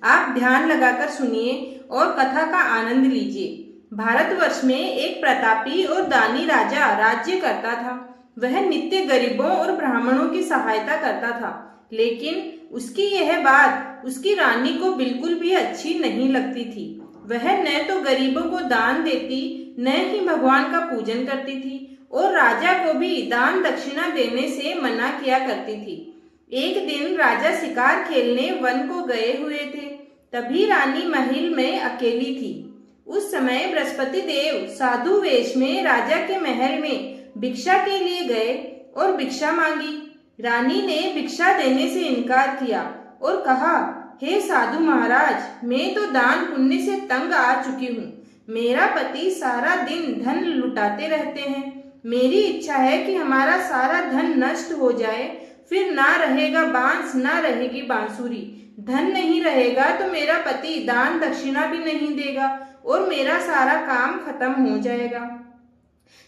आप ध्यान लगाकर सुनिए और कथा का आनंद लीजिए। भारतवर्ष में एक प्रतापी और दानी राजा राज्य करता था। वह नित्य गरीबों और ब्राह्मणों की सहायता करता था, लेकिन उसकी यह बात उसकी रानी को बिल्कुल भी अच्छी नहीं लगती थी। वह न तो गरीबों को दान देती, न ही भगवान का पूजन करती थी और राजा को भी दान दक्षिणा देने से मना किया करती थी। एक दिन राजा शिकार खेलने वन को गए हुए थे। तभी रानी महल में अकेली थी। उस समय बृहस्पति देव साधु वेश में राजा के महल में भिक्षा के लिए गए और भिक्षा मांगी। रानी ने भिक्षा देने से इनकार किया और कहा, हे साधु महाराज, मैं तो दान पुण्य से तंग आ चुकी हूँ। मेरा पति सारा दिन धन लुटाते रहते हैं। मेरी इच्छा है कि हमारा सारा धन नष्ट हो जाए, फिर ना रहेगा बांस ना रहेगी बांसुरी। धन नहीं रहेगा तो मेरा पति दान दक्षिणा भी नहीं देगा और मेरा सारा काम खत्म हो जाएगा।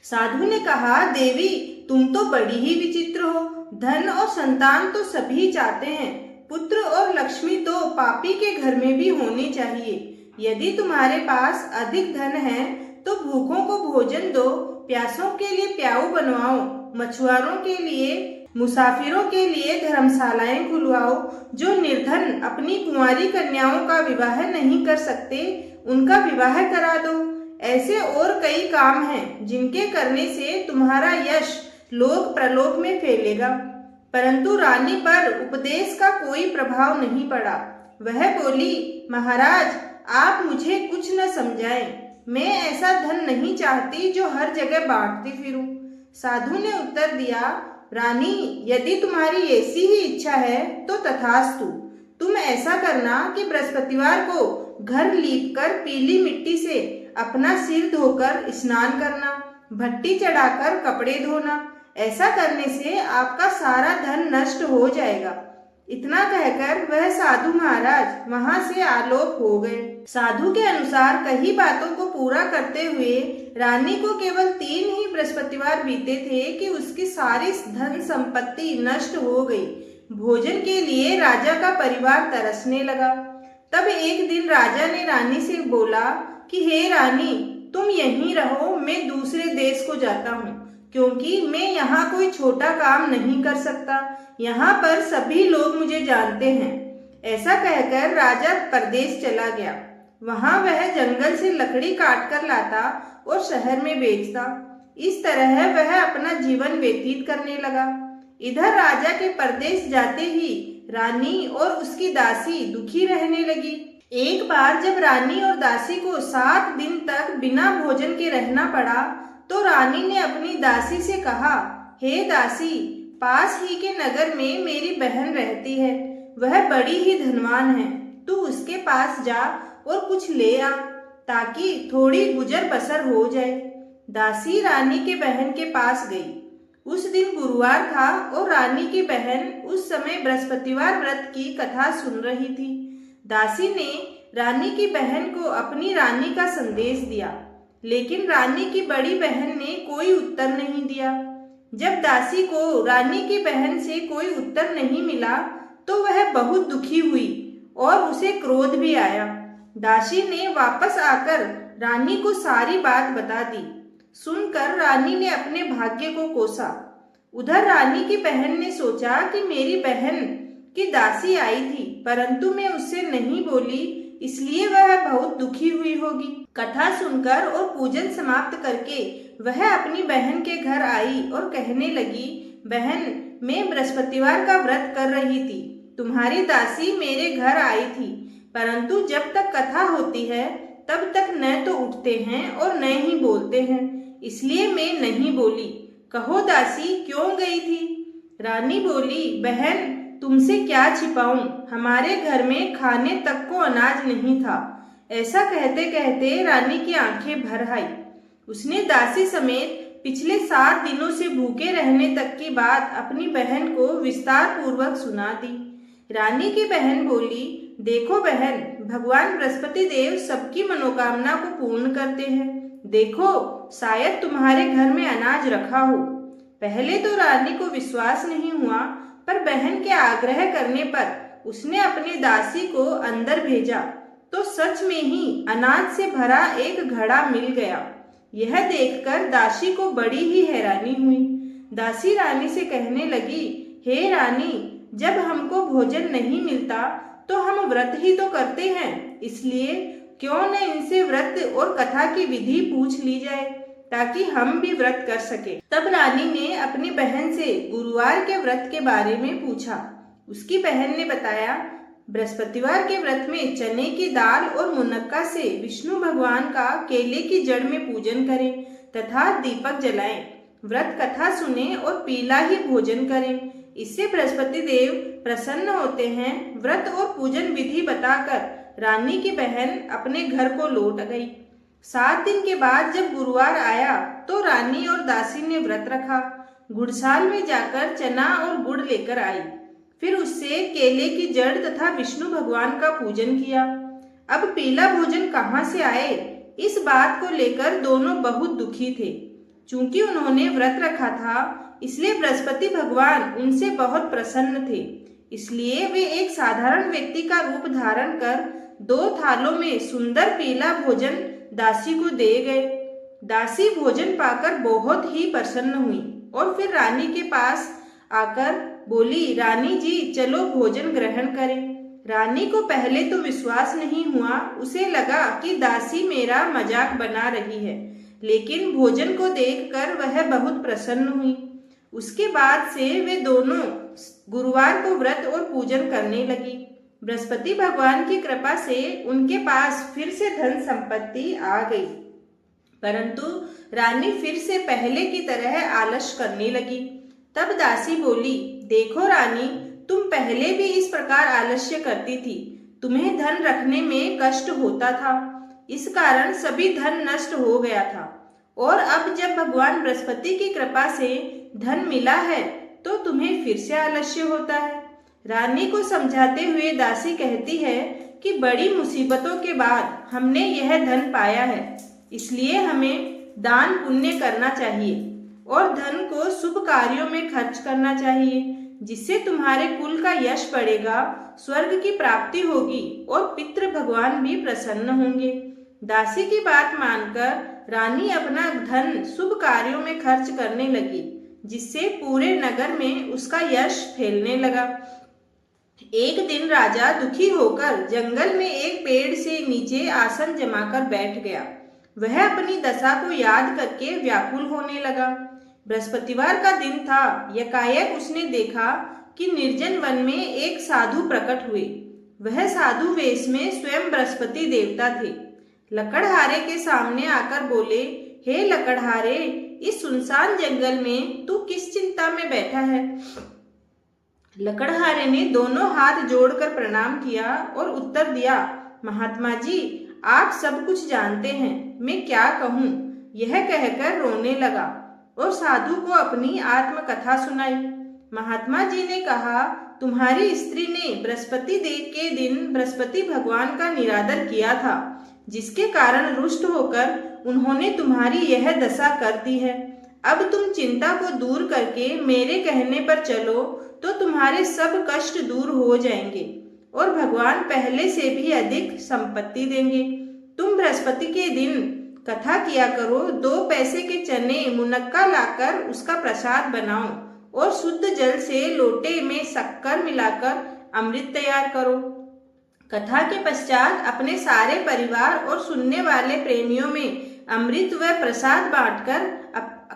साधु ने कहा, देवी, तुम तो बड़ी ही विचित्र हो। धन और संतान तो सभी चाहते हैं, पुत्र और लक्ष्मी तो पापी के घर में भी होनी चाहिए। यदि तुम्हारे पास अधिक धन है तो भूखों को भोजन दो, प्यासों के लिए प्याऊ बनवाओ, मछुआरों के लिए, मुसाफिरों के लिए धर्मशालाएं खुलवाओ। जो निर्धन अपनी कुंवारी कन्याओं का विवाह नहीं कर सकते, उनका विवाह करा दो। ऐसे और कई काम हैं जिनके करने से तुम्हारा यश लोक प्रलोक में फैलेगा। परंतु रानी पर उपदेश का कोई प्रभाव नहीं पड़ा। वह बोली, महाराज, आप मुझे कुछ न समझाएं। मैं ऐसा धन नहीं चाहती जो हर जगह बांटती फिरूं। साधु ने उत्तर दिया, रानी, यदि तुम्हारी ऐसी ही इच्छा है तो तथास्तु। तुम ऐसा करना कि बृहस्पतिवार को घर लीपकर पीली मिट्टी से अपना सिर धोकर स्नान करना, भट्टी चढ़ाकर कपड़े धोना। ऐसा करने से आपका सारा धन नष्ट हो जाएगा। इतना कहकर वह साधु महाराज वहां से आलोक हो गए। साधु के अनुसार कई बातों को पूरा करते हुए रानी को केवल 3 ही बृहस्पतिवार बीते थे कि उसकी सारी धन संपत्ति नष्ट हो गई। भोजन के लिए राजा का परिवार तरसने लगा। तब एक दिन राजा ने रानी से बोला कि हे रानी, तुम यहीं रहो, मैं दूसरे देश को जाता हूँ, क्योंकि मैं यहाँ कोई छोटा काम नहीं कर सकता। यहाँ पर सभी लोग मुझे जानते हैं। ऐसा कहकर राजा परदेश चला गया। वहाँ वह जंगल से लकड़ी काट कर लाता और शहर में बेचता। इस तरह वह अपना जीवन व्यतीत करने लगा। इधर राजा के परदेश जाते ही रानी और उसकी दासी दुखी रहने लगी। एक बार जब रानी और दासी को 7 दिन तक बिना भोजन के रहना पड़ा तो रानी ने अपनी दासी से कहा, हे दासी, पास ही के नगर में मेरी बहन रहती है। वह बड़ी ही धनवान है। तू उसके पास जा और कुछ ले आ, ताकि थोड़ी गुजर बसर हो जाए। दासी रानी के बहन के पास गई। उस दिन गुरुवार था और रानी की बहन उस समय बृहस्पतिवार व्रत की कथा सुन रही थी। दासी ने रानी की बहन को अपनी रानी का संदेश दिया, लेकिन रानी की बड़ी बहन ने कोई उत्तर नहीं दिया। जब दासी को रानी की बहन से कोई उत्तर नहीं मिला तो वह बहुत दुखी हुई और उसे क्रोध भी आया। दासी ने वापस आकर रानी को सारी बात बता दी। सुनकर रानी ने अपने भाग्य को कोसा। उधर रानी की बहन ने सोचा कि मेरी बहन की दासी आई थी, परंतु मैं उससे नहीं बोली, इसलिए वह बहुत दुखी हुई होगी। कथा सुनकर और पूजन समाप्त करके वह अपनी बहन के घर आई और कहने लगी, बहन, मैं बृहस्पतिवार का व्रत कर रही थी। तुम्हारी दासी मेरे घर आई थी, परंतु जब तक कथा होती है तब तक न तो उठते हैं और न ही बोलते हैं, इसलिए मैं नहीं बोली। कहो दासी, क्यों गई थी? रानी बोली, बहन, तुमसे क्या छिपाऊं, हमारे घर में खाने तक को अनाज नहीं था। ऐसा कहते कहते रानी की आंखें भर आई। उसने दासी समेत पिछले 7 दिनों से भूखे रहने तक की बात अपनी बहन को विस्तार पूर्वक सुना दी। रानी की बहन बोली, देखो बहन, भगवान बृहस्पति देव सबकी मनोकामना को पूर्ण करते हैं। देखो, शायद तुम्हारे घर में अनाज रखा हो। पहले तो रानी को विश्वास नहीं हुआ, पर बहन के आग्रह करने पर उसने अपनी दासी को अंदर भेजा तो सच में ही अनाज से भरा एक घड़ा मिल गया। यह देखकर दासी को बड़ी ही हैरानी हुई। दासी रानी से कहने लगी, हे रानी, जब हमको भोजन नहीं मिलता तो हम व्रत ही तो करते हैं, इसलिए क्यों न इनसे व्रत और कथा की विधि पूछ ली जाए ताकि हम भी व्रत कर सके। तब रानी ने अपनी बहन से गुरुवार के व्रत के बारे में पूछा। उसकी बहन ने बताया, बृहस्पतिवार के व्रत में चने की दाल और मुनक्का से विष्णु भगवान का केले की जड़ में पूजन करें तथा दीपक जलाएं, व्रत कथा सुने और पीला ही भोजन करें, इससे बृहस्पति देव प्रसन्न होते हैं। व्रत और पूजन विधि बताकर रानी की बहन अपने घर को लौट गई। 7 दिन के बाद जब गुरुवार आया तो रानी और दासी ने व्रत रखा। गुड़साल में जाकर चना और गुड़ लेकर आई, फिर उससे केले की जड़ तथा विष्णु भगवान का पूजन किया। अब पीला भोजन कहाँ से आए, इस बात को लेकर दोनों बहुत दुखी थे। चूंकि उन्होंने व्रत रखा था इसलिए बृहस्पति भगवान उनसे बहुत प्रसन्न थे, इसलिए वे एक साधारण व्यक्ति का रूप धारण कर 2 थालों में सुंदर पीला भोजन दासी को दे गए। दासी भोजन पाकर बहुत ही प्रसन्न हुई और फिर रानी के पास आकर बोली, रानी जी चलो भोजन ग्रहण करें। रानी को पहले तो विश्वास नहीं हुआ, उसे लगा कि दासी मेरा मजाक बना रही है, लेकिन भोजन को देखकर वह बहुत प्रसन्न हुई। उसके बाद से वे दोनों गुरुवार को व्रत और पूजन करने लगी। बृहस्पति भगवान की कृपा से उनके पास फिर से धन संपत्ति आ गई, परंतु रानी फिर से पहले की तरह आलस करने लगी। तब दासी बोली, देखो रानी, तुम पहले भी इस प्रकार आलस्य करती थी, तुम्हें धन रखने में कष्ट होता था, इस कारण सभी धन नष्ट हो गया था, और अब जब भगवान बृहस्पति की कृपा से धन मिला है तो तुम्हें फिर से आलस्य होता है। रानी को समझाते हुए दासी कहती है कि बड़ी मुसीबतों के बाद हमने यह धन पाया है, इसलिए हमें दान पुण्य करना चाहिए और धन को शुभ कार्यों में खर्च करना चाहिए, जिससे तुम्हारे कुल का यश बढ़ेगा, स्वर्ग की प्राप्ति होगी और पितृ भगवान भी प्रसन्न होंगे। दासी की बात मानकर रानी अपना धन शुभ कार्यों में खर्च करने लगी, जिससे पूरे नगर में उसका यश फैलने लगा। एक दिन राजा दुखी होकर जंगल में एक पेड़ से नीचे आसन जमाकर बैठ गया। वह अपनी दशा को याद करके व्याकुल होने लगा। बृहस्पतिवार का दिन था। यकायक उसने देखा कि निर्जन वन में एक साधु प्रकट हुए। वह साधु वेश में स्वयं बृहस्पति देवता थे। लकड़हारे के सामने आकर बोले, हे लकड़हारे, इस सुनसान जंगल में तू किस चिंता में बैठा है? लकड़हारे ने दोनों हाथ जोड़कर प्रणाम किया और उत्तर दिया, महात्मा जी, आप सब कुछ जानते हैं, मैं क्या कहूँ? यह कहकर रोने लगा और साधु को अपनी आत्मकथा सुनाई। महात्मा जी ने कहा, तुम्हारी स्त्री ने बृहस्पति देव के दिन बृहस्पति भगवान का निरादर किया था, जिसके कारण रुष्ट होकर उन्होंने तुम्हारी यह दशा कर दी है। अब तुम चिंता को दूर करके मेरे कहने पर चलो तो तुम्हारे सब कष्ट दूर हो जाएंगे और भगवान पहले से भी अधिक संपत्ति देंगे। तुम बृहस्पति के दिन कथा किया करो, 2 पैसे के चने मुनक्का लाकर उसका प्रसाद बनाओ और शुद्ध जल से लोटे में शक्कर मिलाकर अमृत तैयार करो। कथा के पश्चात अपने सारे परिवार और सुनने वाले प्रेमियों में अमृत व प्रसाद बांटकर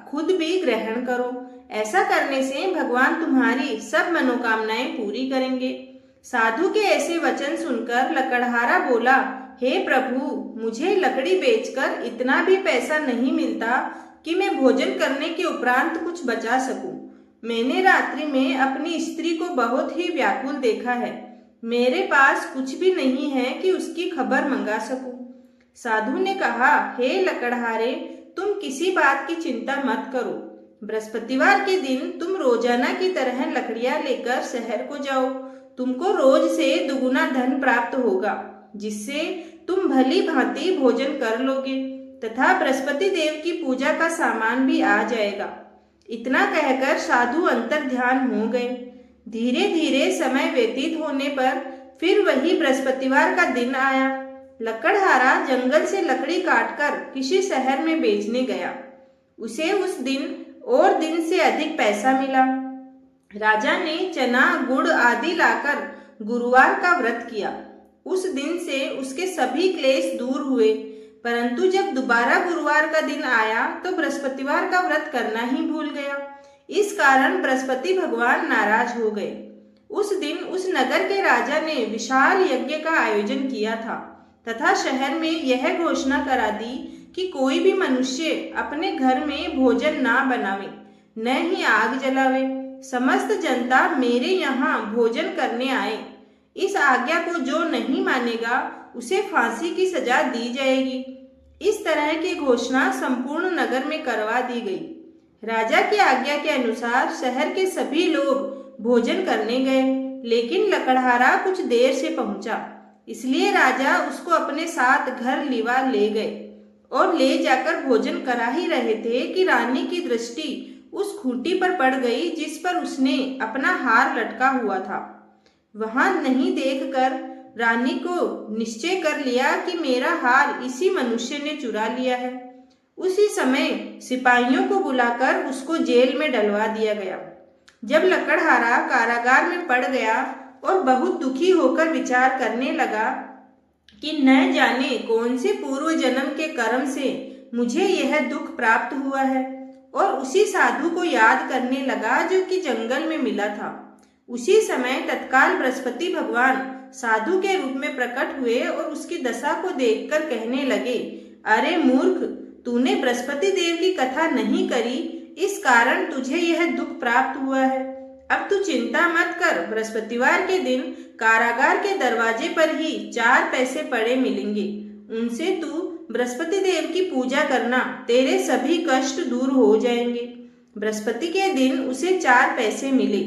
खुद भी ग्रहण करो। ऐसा करने से भगवान तुम्हारी सब मनोकामनाएं पूरी करेंगे। साधु के ऐसे वचन सुनकर लकड़हारा बोला, हे प्रभु, मुझे लकड़ी बेचकर इतना भी पैसा नहीं मिलता कि मैं भोजन करने के उपरांत कुछ बचा सकूं। मैंने रात्रि में अपनी स्त्री को बहुत ही व्याकुल देखा है। मेरे पास कुछ भी नहीं है कि उसकी खबर मंगा सकूं। साधु ने कहा, हे लकड़हारे, तुम किसी बात की चिंता मत करो। बृहस्पतिवार के दिन तुम रोजाना की तरह लकड़ियां लेकर शहर को जाओ। तुमको रोज से दुगुना धन प्राप्त होगा, जिससे तुम भली भांति भोजन कर लोगे तथा बृहस्पति देव की पूजा का सामान भी आ जाएगा। इतना कहकर साधु अंतर ध्यान हो गए। धीरे धीरे समय व्यतीत होने पर फिर वही बृहस्पतिवार का दिन आया। लकड़हारा जंगल से लकड़ी काटकर किसी शहर में बेचने गया। उसे उस दिन और दिन से अधिक पैसा मिला। राजा ने चना गुड़ आदि लाकर गुरुवार का व्रत किया। उस दिन से उसके सभी क्लेश दूर हुए, परंतु जब दोबारा गुरुवार का दिन आया तो बृहस्पतिवार का व्रत करना ही भूल गया। इस कारण बृहस्पति भगवान नाराज हो गए। उस दिन उस नगर के राजा ने विशाल यज्ञ का आयोजन किया था तथा शहर में यह घोषणा करा दी कि कोई भी मनुष्य अपने घर में भोजन ना बनावे, न ही आग जलावे। समस्त जनता मेरे यहाँ भोजन करने आए। इस आज्ञा को जो नहीं मानेगा उसे फांसी की सजा दी जाएगी। इस तरह की घोषणा संपूर्ण नगर में करवा दी गई। राजा की आज्ञा के अनुसार शहर के सभी लोग भोजन करने गए, लेकिन लकड़हारा कुछ देर से पहुंचा, इसलिए राजा उसको अपने साथ घर लिवा ले गए और ले जाकर भोजन करा ही रहे थे कि रानी की दृष्टि उस खूंटी पर पड़ गई जिस पर उसने अपना हार लटका हुआ था। वहां नहीं देखकर रानी को निश्चय कर लिया कि मेरा हार इसी मनुष्य ने चुरा लिया है। उसी समय सिपाहियों को बुलाकर उसको जेल में डलवा दिया गया। जब लकड़हारा कारागार में पड़ गया और बहुत दुखी होकर विचार करने लगा कि न जाने कौन से पूर्व जन्म के कर्म से मुझे यह दुख प्राप्त हुआ है, और उसी साधु को याद करने लगा जो कि जंगल में मिला था। उसी समय तत्काल बृहस्पति भगवान साधु के रूप में प्रकट हुए और उसकी दशा को देखकर कहने लगे, अरे मूर्ख, तूने बृहस्पति देव की कथा नहीं करी, इस कारण तुझे यह दुख प्राप्त हुआ है। अब तू चिंता मत कर, बृहस्पतिवार के दिन कारागार के दरवाजे पर ही 4 पैसे पड़े मिलेंगे। उनसे तू बृहस्पति देव की पूजा करना, तेरे सभी कष्ट दूर हो जाएंगे। बृहस्पति के दिन उसे 4 पैसे मिले।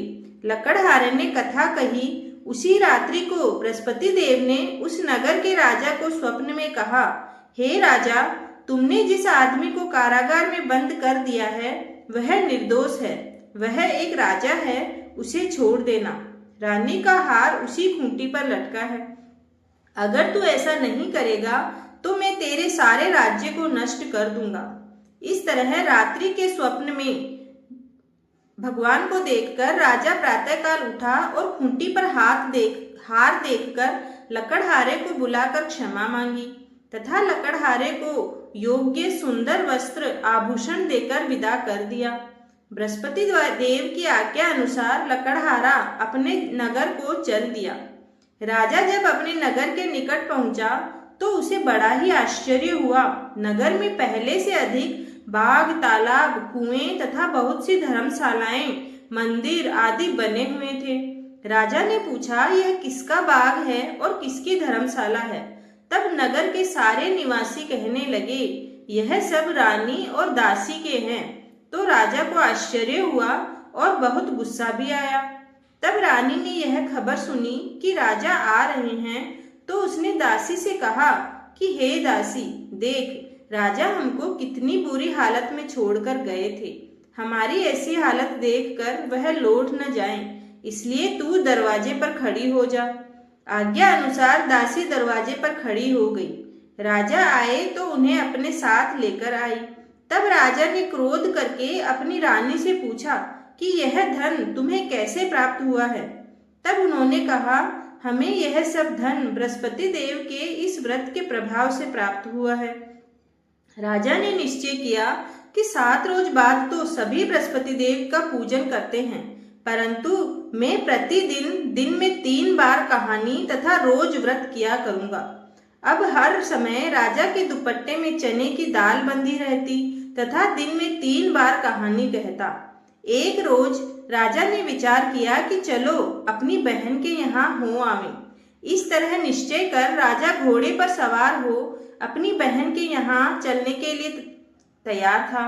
लकड़हारे ने कथा कही। उसी रात्रि को बृहस्पति देव ने उस नगर के राजा को स्वप्न में कहा, हे राजा, तुमने जिस आदमी को कारागार में बंद कर दिया है वह निर्दोष है, वह एक राजा है, उसे छोड़ देना। रानी का हार उसी खूंटी पर लटका है। अगर तू ऐसा नहीं करेगा तो मैं तेरे सारे राज्य को नष्ट कर दूंगा। इस तरह रात्रि के स्वप्न में भगवान को देखकर राजा प्रातःकाल उठा और खूंटी पर हार देखकर लकड़हारे को बुलाकर क्षमा मांगी तथा लकड़हारे को योग्य सुंदर वस्त्र आभूषण देकर विदा कर दिया। बृहस्पति देव की आज्ञा अनुसार लकड़हारा अपने नगर को चल दिया। राजा जब अपने नगर के निकट पहुंचा तो उसे बड़ा ही आश्चर्य हुआ। नगर में पहले से अधिक बाग, तालाब, कुएं तथा बहुत सी धर्मशालाएं, मंदिर आदि बने हुए थे। राजा ने पूछा, यह किसका बाग है और किसकी धर्मशाला है? तब नगर के सारे निवासी कहने लगे, यह सब रानी और दासी के हैं। तो राजा को आश्चर्य हुआ और बहुत गुस्सा भी आया। तब रानी ने यह खबर सुनी कि राजा आ रहे हैं, तो उसने दासी से कहा कि हे दासी, देख, राजा हमको कितनी बुरी हालत में छोड़कर गए थे। हमारी ऐसी हालत देखकर वह लौट न जाएं, इसलिए तू दरवाजे पर खड़ी हो जा। आज्ञा अनुसार दासी दरवाजे पर खड़ी हो गई। राजा आए तो उन्हें अपने साथ लेकर आई। तब राजा ने क्रोध करके अपनी रानी से पूछा कि यह धन तुम्हें कैसे प्राप्त हुआ है? तब उन्होंने कहा, हमें यह सब धन बृहस्पति देव के इस व्रत के प्रभाव से प्राप्त हुआ है। राजा ने निश्चय किया कि 7 रोज बाद तो सभी बृहस्पति देव का पूजन करते हैं, परंतु मैं प्रतिदिन दिन में 3 बार कहानी तथा रोज व्रत किया करूंगा। अब हर समय राजा के दुपट्टे में चने की दाल बंधी रहती तथा दिन में 3 बार कहानी कहता। एक रोज राजा ने विचार किया कि चलो अपनी बहन के यहाँ हो आवे। इस तरह निश्चय कर राजा घोड़े पर सवार हो अपनी बहन के यहाँ चलने के लिए तैयार था।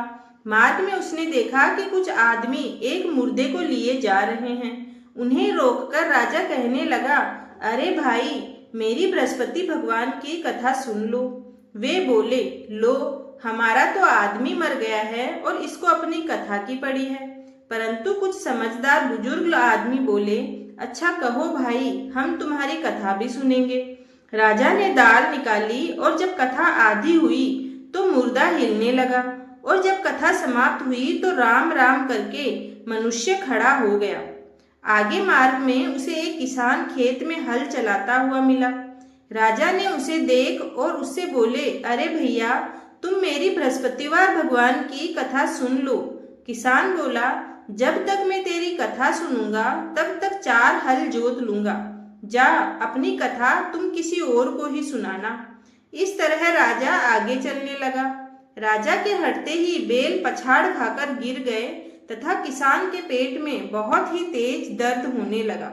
मार्ग में उसने देखा कि कुछ आदमी एक मुर्दे को लिए जा रहे हैं। उन्हें रोककर राजा कहने लगा, अरे भाई, मेरी बृहस्पति भगवान की कथा सुन लो। वे बोले, लो, हमारा तो आदमी मर गया है और इसको अपनी कथा की पड़ी है। परंतु कुछ समझदार बुजुर्ग आदमी बोले, अच्छा कहो भाई, हम तुम्हारी कथा भी सुनेंगे। राजा ने दाल निकाली और जब कथा आधी हुई तो मुर्दा हिलने लगा, और जब कथा समाप्त हुई तो राम राम करके मनुष्य खड़ा हो गया। आगे मार्ग में उसे एक किसान खेत में हल चलाता हुआ मिला। राजा ने उसे देख और उससे बोले, अरे भैया, तुम मेरी बृहस्पतिवार भगवान की कथा सुन लो। किसान बोला, जब तक मैं तेरी कथा सुनूंगा तब तक 4 हल जोत लूंगा। जा, अपनी कथा तुम किसी और को ही सुनाना। इस तरह राजा आगे चलने लगा। राजा के हटते ही बैल पछाड़ खाकर गिर गए तथा किसान के पेट में बहुत ही तेज दर्द होने लगा।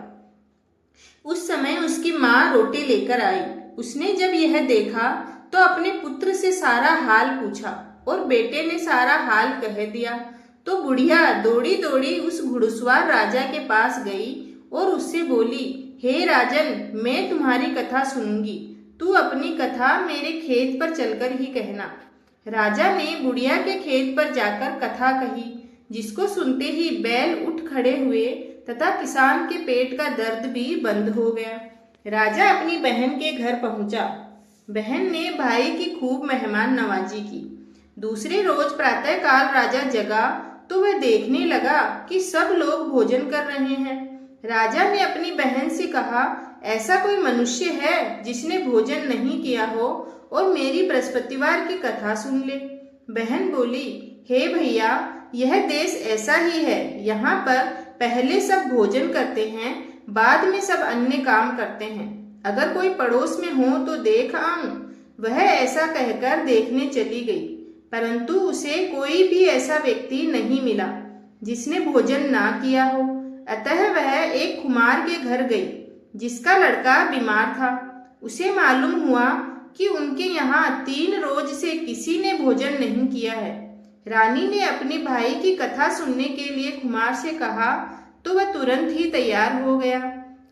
उस समय उसकी माँ रोटी लेकर आई। उसने जब यह देखा तो अपने पुत्र से सारा हाल पूछा और बेटे ने सारा हाल कह दिया। तो बुढ़िया दौड़ी दौड़ी उस घुड़सवार राजा के पास गई और उससे बोली, हे राजन, मैं तुम्हारी कथा सुनूंगी, तू अपनी कथा मेरे खेत पर चलकर ही कहना। राजा ने बुढ़िया के खेत पर जाकर कथा कही, जिसको सुनते ही बैल उठ खड़े हुए तथा किसान के पेट का दर्द भी बंद हो गया। राजा अपनी बहन के घर पहुंचा। बहन ने भाई की खूब मेहमान नवाजी की। दूसरे रोज प्रातःकाल राजा जगा तो वह देखने लगा कि सब लोग भोजन कर रहे हैं। राजा ने अपनी बहन से कहा, ऐसा कोई मनुष्य है जिसने भोजन नहीं किया हो और मेरी बृहस्पतिवार की कथा सुन ले। बहन बोली, हे भैया, यह देश ऐसा ही है। यहाँ पर पहले सब भोजन करते हैं, बाद में सब अन्य काम करते हैं। अगर कोई पड़ोस में हो तो देख आऊं। वह ऐसा कहकर देखने चली गई, परंतु उसे कोई भी ऐसा व्यक्ति नहीं मिला जिसने भोजन ना किया हो। अतः वह एक कुम्हार के घर गई जिसका लड़का बीमार था। उसे मालूम हुआ कि उनके यहाँ 3 रोज से किसी ने भोजन नहीं किया है। रानी ने अपने भाई की कथा सुनने के लिए कुम्हार से कहा तो वह तुरंत ही तैयार हो गया।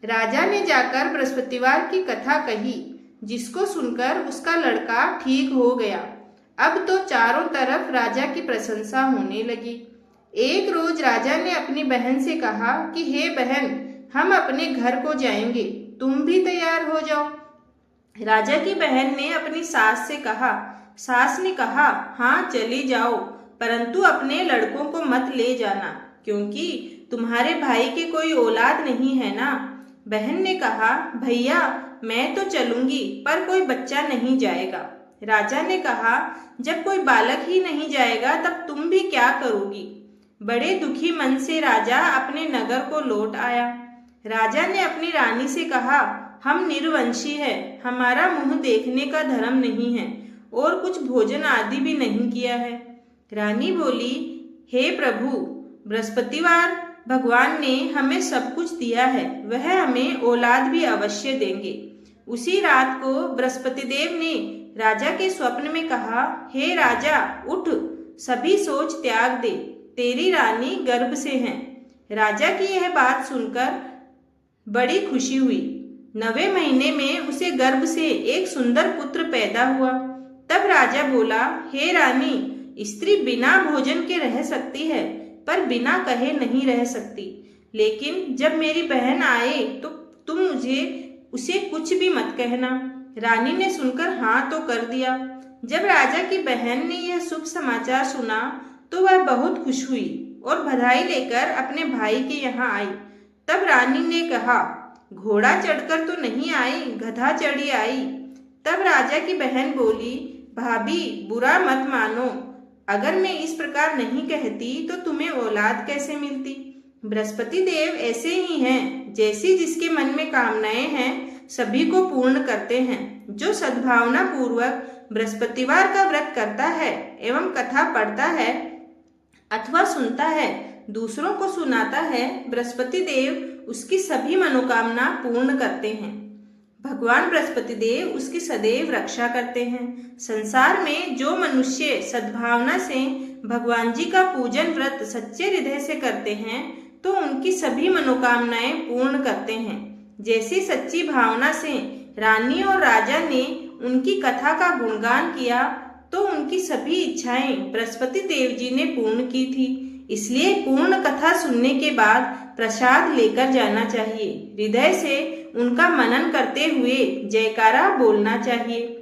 राजा ने जाकर बृहस्पतिवार की कथा कही, जिसको सुनकर उसका लड़का ठीक हो गया। अब तो चारों तरफ राजा की प्रशंसा होने लगी। एक रोज राजा ने अपनी बहन से कहा कि हे बहन, हम अपने घर को जाएंगे, तुम भी तैयार हो जाओ। राजा की बहन ने अपनी सास से कहा। सास ने कहा, हाँ चली जाओ, परंतु अपने लड़कों को मत ले जाना, क्योंकि तुम्हारे भाई के कोई औलाद नहीं है ना। बहन ने कहा, भैया मैं तो चलूंगी, पर कोई बच्चा नहीं जाएगा। राजा ने कहा, जब कोई बालक ही नहीं जाएगा तब तुम भी क्या करोगी। बड़े दुखी मन से राजा अपने नगर को लौट आया। राजा ने अपनी रानी से कहा, हम निर्वंशी है, हमारा मुंह देखने का धर्म नहीं है और कुछ भोजन आदि भी नहीं किया है। रानी बोली, हे प्रभु, बृहस्पतिवार भगवान ने हमें सब कुछ दिया है, वह हमें औलाद भी अवश्य देंगे। उसी रात को बृहस्पति देव ने राजा के स्वप्न में कहा, हे राजा उठ, सभी सोच त्याग दे, तेरी रानी गर्भ से है। राजा की यह बात सुनकर बड़ी खुशी हुई। 9वें महीने में उसे गर्भ से एक सुंदर पुत्र पैदा हुआ। तब राजा बोला, हे रानी, स्त्री बिना भोजन के रह सकती है, पर बिना कहे नहीं रह सकती। लेकिन जब मेरी बहन आए तो तुम उसे कुछ भी मत कहना। रानी ने सुनकर हाँ तो कर दिया। जब राजा की बहन ने यह शुभ समाचार सुना तो वह बहुत खुश हुई और बधाई लेकर अपने भाई के यहाँ आई। तब रानी ने कहा, घोड़ा चढ़कर तो नहीं आई, गधा चढ़ी आई। तब राजा की बहन बोली, भाभी बुरा मत मानो, अगर मैं इस प्रकार नहीं कहती तो तुम्हें औलाद कैसे मिलती। बृहस्पति देव ऐसे ही हैं, जैसी जिसके मन में कामनाएं हैं सभी को पूर्ण करते हैं। जो सद्भावना पूर्वक बृहस्पतिवार का व्रत करता है एवं कथा पढ़ता है अथवा सुनता है, दूसरों को सुनाता है, बृहस्पति देव उसकी सभी मनोकामना पूर्ण करते हैं। भगवान बृहस्पति देव उसकी सदैव रक्षा करते हैं। संसार में जो मनुष्य सद्भावना से भगवान जी का पूजन व्रत सच्चे हृदय से करते हैं तो उनकी सभी मनोकामनाएं पूर्ण करते हैं। जैसी सच्ची भावना से रानी और राजा ने उनकी कथा का गुणगान किया तो उनकी सभी इच्छाएं बृहस्पति देव जी ने पूर्ण की थी। इसलिए पूर्ण कथा सुनने के बाद प्रसाद लेकर जाना चाहिए। हृदय से उनका मनन करते हुए जयकारा बोलना चाहिए।